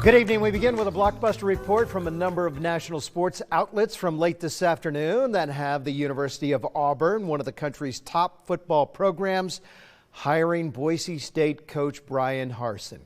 Good evening. We begin with a blockbuster report from a number of national sports outlets from late this afternoon that have the University of Auburn, one of the country's top football programs, hiring Boise State coach Bryan Harsin.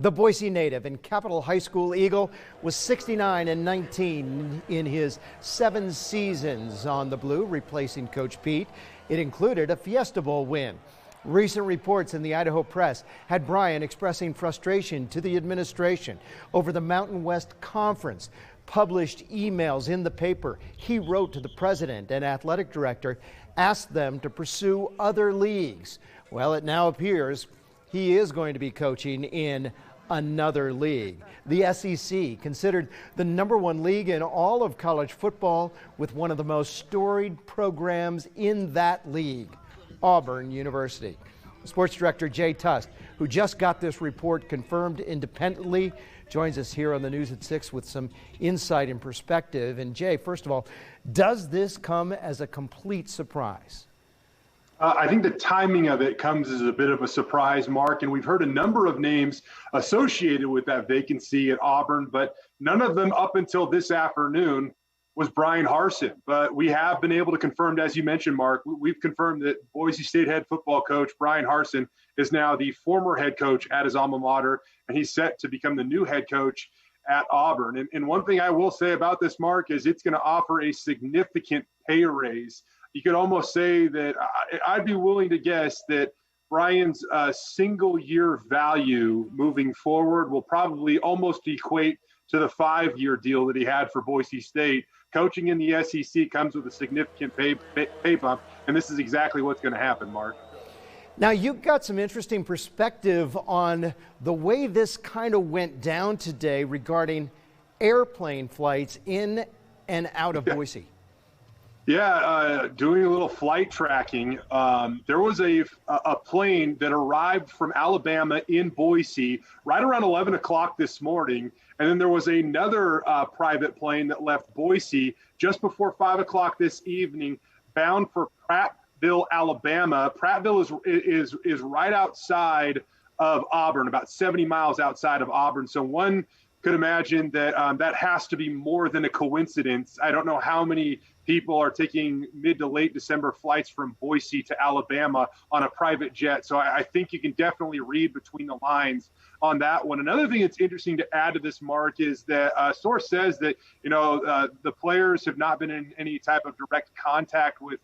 The Boise native and Capital High School Eagle was 69-19 in his 7 seasons on the Blue, replacing Coach Pete. It included a Fiesta Bowl win. Recent reports in the Idaho Press had Bryan expressing frustration to the administration over the Mountain West Conference. Published emails in the paper, he wrote to the president and athletic director, asked them to pursue other leagues. Well, it now appears he is going to be coaching in another league. The SEC, considered the #1 league in all of college football, with one of the most storied programs in that league, Auburn University. Sports director Jay Tust, who just got this report confirmed independently, joins us here on the News at 6 with some insight and perspective. And Jay, first of all, does this come as a complete surprise? I think the timing of it comes as a bit of a surprise, Mark, and we've heard a number of names associated with that vacancy at Auburn, but none of them up until this afternoon was Bryan Harsin. But we have been able to confirm, as you mentioned, Mark, we've confirmed that Boise State head football coach Bryan Harsin is now the former head coach at his alma mater, and he's set to become the new head coach at Auburn. And one thing I will say about this, Mark, is it's going to offer a significant pay raise. You could almost say that I'd be willing to guess that Bryan's single-year value moving forward will probably almost equate to the 5-year deal that he had for Boise State. Coaching in the SEC comes with a significant pay bump, and this is exactly what's going to happen, Mark. Now, you've got some interesting perspective on the way this kind of went down today regarding airplane flights in and out of Boise. Yeah, doing a little flight tracking. There was a plane that arrived from Alabama in Boise right around 11 o'clock this morning. And then there was another private plane that left Boise just before 5 o'clock this evening, bound for Prattville, Alabama. Prattville is right outside of Auburn, about 70 miles outside of Auburn. So one could imagine that that has to be more than a coincidence. I don't know how many people are taking mid to late December flights from Boise to Alabama on a private jet. So I think you can definitely read between the lines on that one. Another thing that's interesting to add to this, Mark, is that a source says that, the players have not been in any type of direct contact with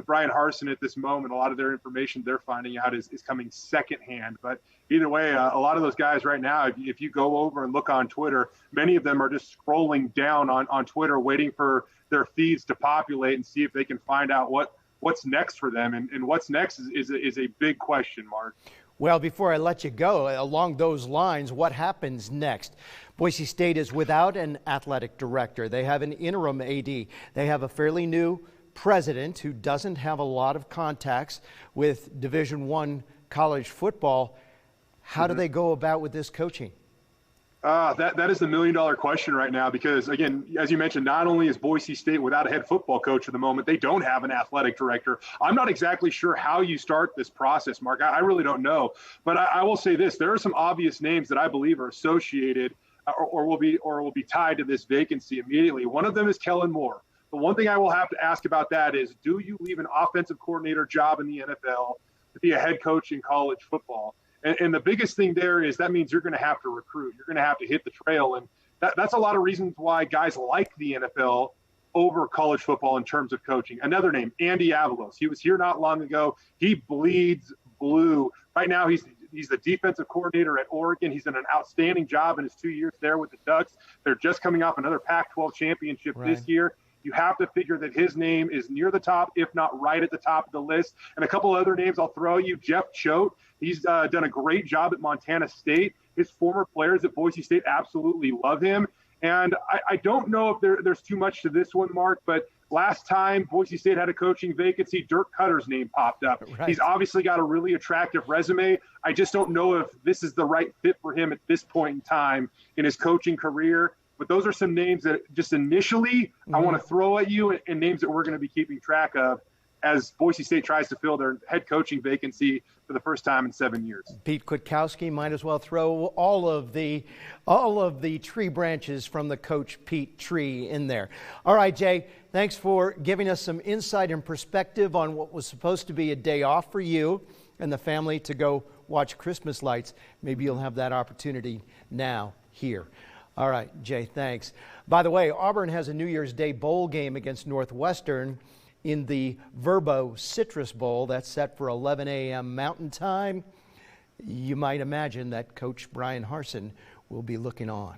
Bryan Harsin at this moment. A lot of their information they're finding out is coming secondhand. But either way, a lot of those guys right now, if you go over and look on Twitter, many of them are just scrolling down on Twitter, waiting for their feeds to populate and see if they can find out what's next for them. And what's next is a big question mark. Well, before I let you go, along those lines, what happens next? Boise State is without an athletic director. They have an interim AD. They have a fairly new president who doesn't have a lot of contacts with Division I college football. How do they go about with this coaching? That is the million-dollar question right now because, again, as you mentioned, not only is Boise State without a head football coach at the moment, they don't have an athletic director. I'm not exactly sure how you start this process, Mark. I really don't know. But I will say this. There are some obvious names that I believe are associated or will be tied to this vacancy immediately. One of them is Kellen Moore. The one thing I will have to ask about that is, do you leave an offensive coordinator job in the NFL to be a head coach in college football? And the biggest thing there is that means you're going to have to recruit. You're going to have to hit the trail. And that's a lot of reasons why guys like the NFL over college football in terms of coaching. Another name, Andy Avalos. He was here not long ago. He bleeds blue. Right now he's the defensive coordinator at Oregon. He's done an outstanding job in his 2 years there with the Ducks. They're just coming off another Pac-12 championship this year. You have to figure that his name is near the top, if not right at the top of the list. And a couple other names I'll throw you. Jeff Choate. He's done a great job at Montana State. His former players at Boise State absolutely love him. And I don't know if there's too much to this one, Mark, but last time Boise State had a coaching vacancy, Dirk Cutter's name popped up. Right. He's obviously got a really attractive resume. I just don't know if this is the right fit for him at this point in time in his coaching career. But those are some names that just initially I want to throw at you and names that we're going to be keeping track of as Boise State tries to fill their head coaching vacancy for the first time in 7 years. Pete Kwiatkowski might as well throw all of the tree branches from the Coach Pete tree in there. All right, Jay, thanks for giving us some insight and perspective on what was supposed to be a day off for you and the family to go watch Christmas lights. Maybe you'll have that opportunity now here. All right, Jay, thanks. By the way, Auburn has a New Year's Day bowl game against Northwestern in the Verbo Citrus Bowl. That's set for 11 a.m. Mountain Time. You might imagine that Coach Bryan Harsin will be looking on.